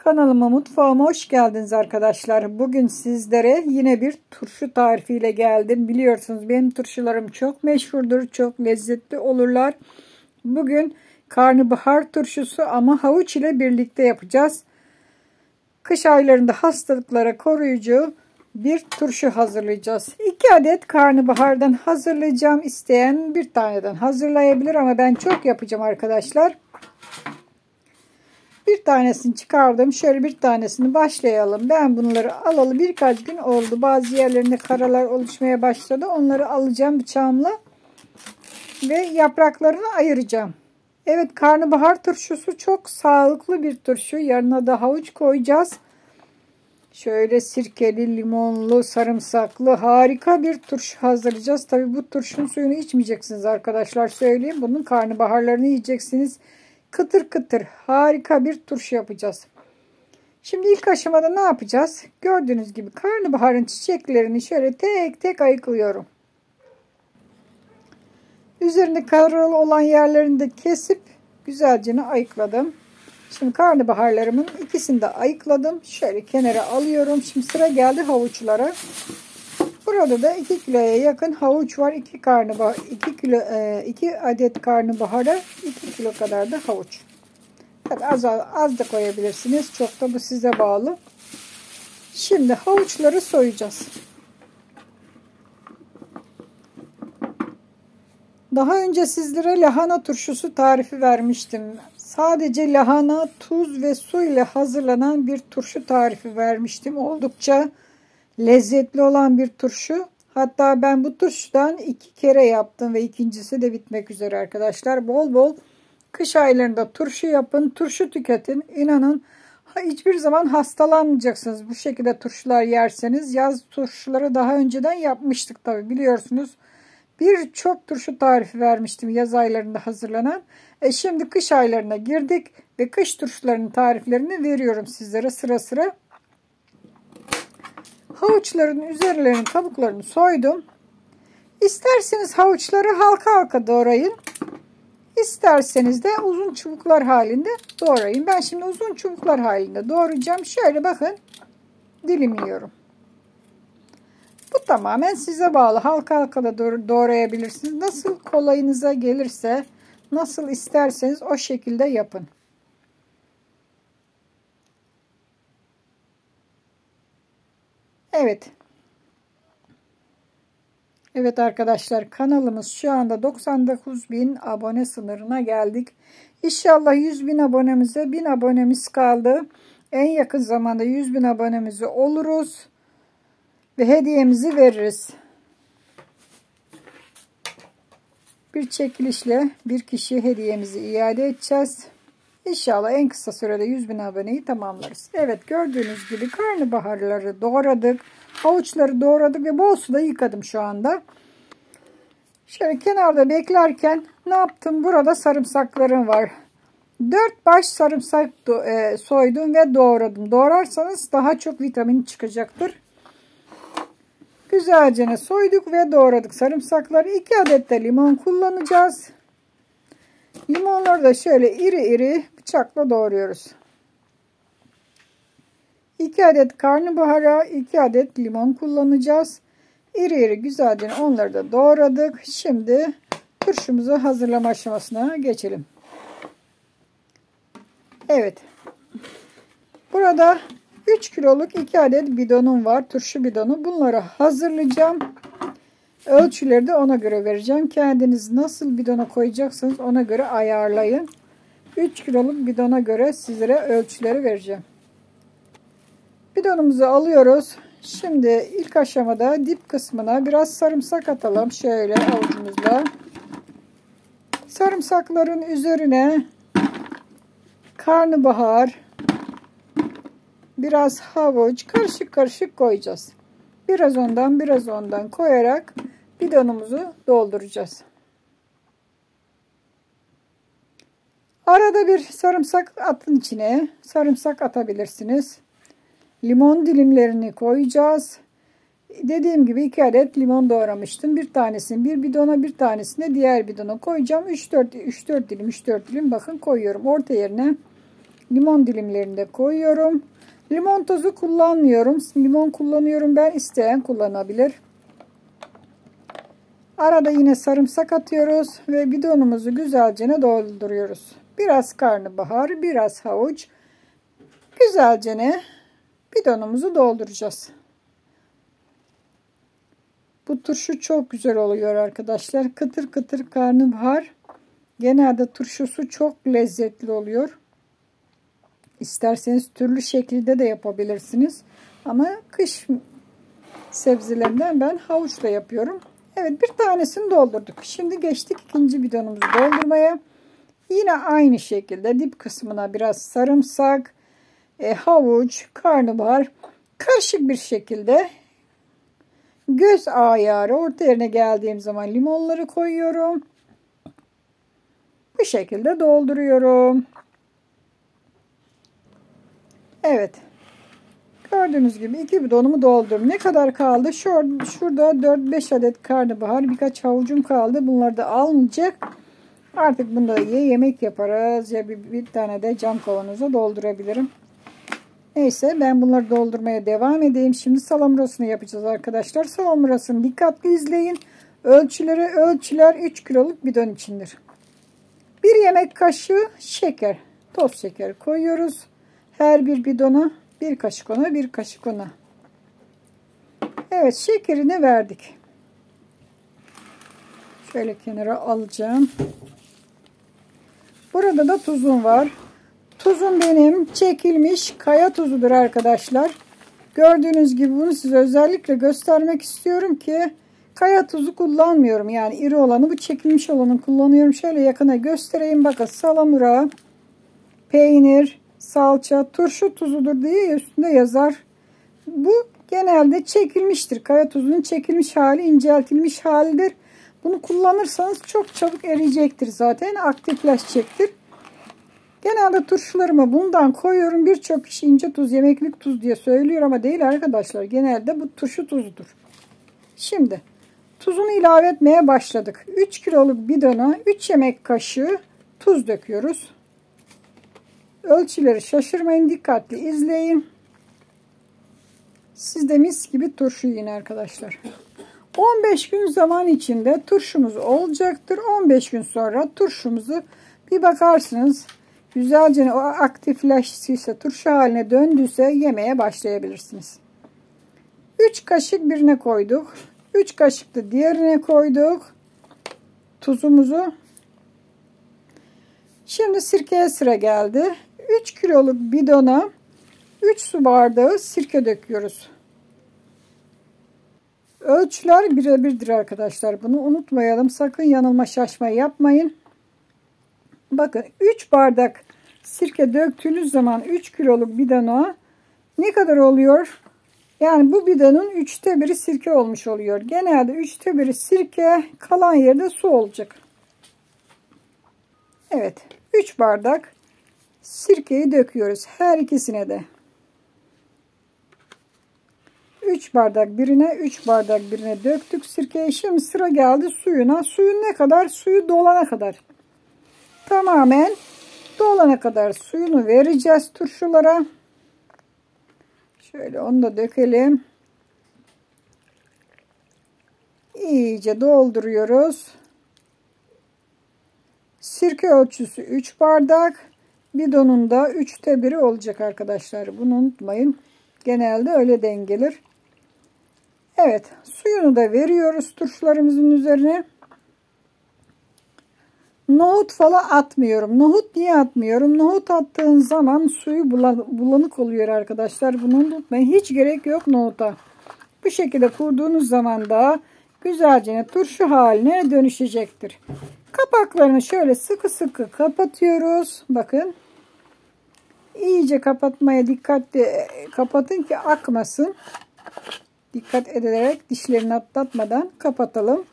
Kanalıma, mutfağıma hoş geldiniz arkadaşlar. Bugün sizlere yine bir turşu tarifiyle geldim. Biliyorsunuz benim turşularım çok meşhurdur, çok lezzetli olurlar. Bugün karnabahar turşusu ama havuç ile birlikte yapacağız. Kış aylarında hastalıklara koruyucu bir turşu hazırlayacağız. 2 adet karnabahardan hazırlayacağım. İsteyen bir taneden hazırlayabilir ama ben çok yapacağım arkadaşlar. Bir tanesini çıkardım. Şöyle bir tanesini başlayalım. Ben bunları alalı birkaç gün oldu. Bazı yerlerinde karalar oluşmaya başladı. Onları alacağım bıçağımla ve yapraklarını ayıracağım. Evet, karnabahar turşusu çok sağlıklı bir turşu. Yanına da havuç koyacağız. Şöyle sirkeli, limonlu, sarımsaklı harika bir turşu hazırlayacağız. Tabi bu turşunun suyunu içmeyeceksiniz arkadaşlar, söyleyeyim. Bunun karnabaharlarını yiyeceksiniz. Kıtır kıtır harika bir turşu yapacağız. Şimdi ilk aşamada ne yapacağız? Gördüğünüz gibi karnabaharın çiçeklerini şöyle tek tek ayıklıyorum. Üzerinde karalı olan yerlerini de kesip güzelce ayıkladım. Şimdi karnabaharlarımın ikisini de ayıkladım. Şöyle kenara alıyorum. Şimdi sıra geldi havuçlara. Burada da 2 kiloya yakın havuç var. 2 adet karnabahara 2 kilo kadar da havuç. Tabii az da koyabilirsiniz. Çok da bu size bağlı. Şimdi havuçları soyacağız. Daha önce sizlere lahana turşusu tarifi vermiştim. Sadece lahana, tuz ve su ile hazırlanan bir turşu tarifi vermiştim. Oldukça lezzetli olan bir turşu. Hatta ben bu turşudan 2 kere yaptım ve ikincisi de bitmek üzere arkadaşlar. Bol bol kış aylarında turşu yapın, turşu tüketin. İnanın hiçbir zaman hastalanmayacaksınız. Bu şekilde turşular yerseniz. Yaz turşuları daha önceden yapmıştık tabi, biliyorsunuz. Birçok turşu tarifi vermiştim yaz aylarında hazırlanan. Şimdi kış aylarına girdik ve kış turşularının tariflerini veriyorum sizlere sıra sıra. Havuçların üzerlerinin kabuklarını soydum. İsterseniz havuçları halka halka doğrayın. İsterseniz de uzun çubuklar halinde doğrayın. Ben şimdi uzun çubuklar halinde doğrayacağım. Şöyle bakın, dilimliyorum. Bu tamamen size bağlı. Halka halka da doğrayabilirsiniz. Nasıl kolayınıza gelirse, nasıl isterseniz o şekilde yapın. Evet. Evet arkadaşlar, kanalımız şu anda 99.000 abone sınırına geldik. İnşallah 100.000 abonemize 1000 abonemiz kaldı. En yakın zamanda 100.000 abonemizi oluruz. Ve hediyemizi veririz. Bir çekilişle bir kişiye hediyemizi iade edeceğiz. İnşallah en kısa sürede 100.000 aboneyi tamamlarız. Evet, gördüğünüz gibi karnabaharları doğradık. Havuçları doğradık ve bol suda yıkadım şu anda. Şöyle kenarda beklerken ne yaptım? Burada sarımsaklarım var. 4 baş sarımsak soydum ve doğradım. Doğrarsanız daha çok vitamin çıkacaktır. Güzelce soyduk ve doğradık sarımsakları. 2 adet de limon kullanacağız. Limonları da şöyle iri iri bıçakla doğruyoruz. 2 adet karnabahara 2 adet limon kullanacağız. İri iri güzelce onları da doğradık. Şimdi turşumuzu hazırlama aşamasına geçelim. Evet. Burada 3 kiloluk 2 adet bidonum var. Turşu bidonu. Bunları hazırlayacağım. Ölçüleri de ona göre vereceğim. Kendiniz nasıl bidona koyacaksınız ona göre ayarlayın. 3 kiloluk bidona göre sizlere ölçüleri vereceğim. Bidonumuzu alıyoruz. Şimdi ilk aşamada dip kısmına biraz sarımsak atalım. Şöyle avucumuzla. Sarımsakların üzerine karnabahar, biraz havuç, karışık karışık koyacağız. Biraz ondan biraz ondan koyarak bidonumuzu dolduracağız. Arada bir sarımsak atın içine. Sarımsak atabilirsiniz. Limon dilimlerini koyacağız. Dediğim gibi 2 adet limon doğramıştım. Bir tanesini bir bidona, bir tanesini de diğer bidona koyacağım. 3-4 dilim bakın koyuyorum. Orta yerine limon dilimlerini de koyuyorum. Limon tozu kullanmıyorum. Limon kullanıyorum ben. İsteyen kullanabilir. Arada yine sarımsak atıyoruz ve bidonumuzu güzelce dolduruyoruz. Biraz karnabahar, biraz havuç. Güzelce bidonumuzu dolduracağız. Bu turşu çok güzel oluyor arkadaşlar. Kıtır kıtır karnabahar. Genelde turşusu çok lezzetli oluyor. İsterseniz türlü şekilde de yapabilirsiniz. Ama kış sebzelerinden ben havuçla yapıyorum. Evet, bir tanesini doldurduk. Şimdi geçtik ikinci bidonumuzu doldurmaya. Yine aynı şekilde dip kısmına biraz sarımsak, havuç, karnabahar karışık bir şekilde göz ayarı orta yerine geldiğim zaman limonları koyuyorum. Bu şekilde dolduruyorum. Evet. Gördüğünüz gibi 2 bidonumu doldurdum. Ne kadar kaldı? Şurada 4-5 adet karnabahar, birkaç havucum kaldı. Bunları da almayacak. Artık bunda ya yemek yaparız ya bir tane de cam kavanoza doldurabilirim. Neyse, ben bunları doldurmaya devam edeyim. Şimdi salamurasını yapacağız arkadaşlar. Salamurasını dikkatli izleyin. Ölçüler 3 kiloluk bidon içindir. 1 yemek kaşığı şeker, toz şeker koyuyoruz. Her bir bidona 1 kaşık ona, 1 kaşık ona. Evet, şekerini verdik. Şöyle kenara alacağım. Burada da tuzum var. Tuzum benim çekilmiş kaya tuzudur arkadaşlar. Gördüğünüz gibi bunu size özellikle göstermek istiyorum ki kaya tuzu kullanmıyorum. Yani iri olanı, bu çekilmiş olanı kullanıyorum. Şöyle yakına göstereyim. Bakın, salamura, peynir, salça, turşu tuzudur diye üstünde yazar. Bu genelde çekilmiştir. Kaya tuzunun çekilmiş hali, inceltilmiş halidir. Bunu kullanırsanız çok çabuk eriyecektir zaten. Aktifleşecektir. Genelde turşularıma bundan koyuyorum. Birçok kişi ince tuz, yemeklik tuz diye söylüyor ama değil arkadaşlar. Genelde bu turşu tuzudur. Şimdi tuzunu ilave etmeye başladık. 3 kiloluk bidona 3 yemek kaşığı tuz döküyoruz. Ölçüleri şaşırmayın, dikkatli izleyin. Sizde mis gibi turşu yiyin arkadaşlar. 15 gün zaman içinde turşumuz olacaktır. 15 gün sonra turşumuzu bir bakarsınız. Güzelce o aktifleştiyse, turşu haline döndüyse yemeye başlayabilirsiniz. 3 kaşık birine koyduk. 3 kaşık da diğerine koyduk. Tuzumuzu. Şimdi sirkeye sıra geldi. 3 kiloluk bidona 3 su bardağı sirke döküyoruz. Ölçüler birebirdir arkadaşlar. Bunu unutmayalım. Sakın yanılma şaşma yapmayın. Bakın, 3 bardak sirke döktüğünüz zaman 3 kiloluk bidona ne kadar oluyor? Yani bu bidonun 1/3 sirke olmuş oluyor. Genelde 1/3 sirke, kalan yerde su olacak. Evet, 3 bardak sirkeyi döküyoruz. Her ikisine de. 3 bardak birine, 3 bardak birine döktük sirkeyi. Şimdi sıra geldi suyuna. Suyun ne kadar? Suyu dolana kadar. Tamamen dolana kadar suyunu vereceğiz turşulara. Şöyle onu da dökelim. İyice dolduruyoruz. Sirke ölçüsü 3 bardak. Bidonun da 1/3 olacak arkadaşlar. Bunu unutmayın. Genelde öyle dengelir. Evet, suyunu da veriyoruz turşularımızın üzerine. Nohut falan atmıyorum. Nohut niye atmıyorum? Nohut attığın zaman suyu bulanık oluyor arkadaşlar. Bunu unutmayın. Hiç gerek yok nohuta. Bu şekilde kurduğunuz zaman da güzelce turşu haline dönüşecektir. Kapaklarını şöyle sıkı sıkı kapatıyoruz. Bakın. İyice kapatmaya dikkatli kapatın ki akmasın. Dikkat ederek dişlerini atlatmadan kapatalım.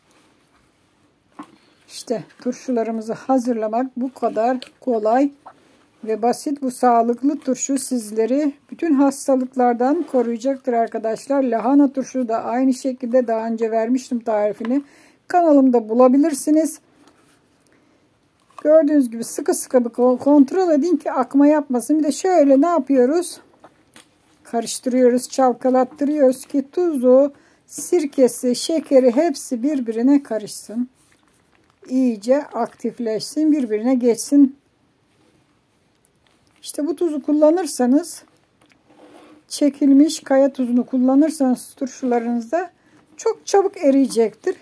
İşte turşularımızı hazırlamak bu kadar kolay ve basit. Bu sağlıklı turşu sizleri bütün hastalıklardan koruyacaktır arkadaşlar. Lahana turşu da aynı şekilde daha önce vermiştim tarifini. Kanalımda bulabilirsiniz. Gördüğünüz gibi sıkı sıkı bir kontrol edin ki akma yapmasın. Bir de şöyle ne yapıyoruz? Karıştırıyoruz, çalkalattırıyoruz ki tuzu, sirkesi, şekeri hepsi birbirine karışsın. İyice aktifleşsin, birbirine geçsin. İşte bu tuzu kullanırsanız, çekilmiş kaya tuzunu kullanırsanız turşularınızda çok çabuk eriyecektir.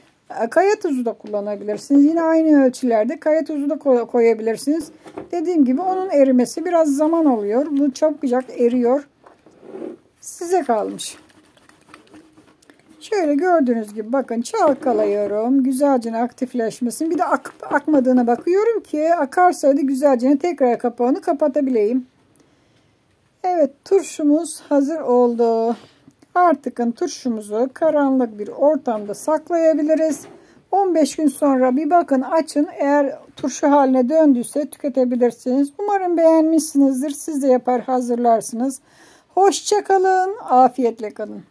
Kaya tuzu da kullanabilirsiniz. Yine aynı ölçülerde kaya tuzu da koyabilirsiniz. Dediğim gibi onun erimesi biraz zaman alıyor. Bu çabucak eriyor. Size kalmış. Şöyle gördüğünüz gibi bakın çalkalıyorum. Güzelce aktifleşmesin. Bir de akmadığına bakıyorum ki akarsaydı güzelce tekrar kapağını kapatabileyim. Evet, turşumuz hazır oldu. Artık turşumuzu karanlık bir ortamda saklayabiliriz. 15 gün sonra bir bakın, açın. Eğer turşu haline döndüyse tüketebilirsiniz. Umarım beğenmişsinizdir. Siz de yapar hazırlarsınız. Hoşça kalın. Afiyetle kalın.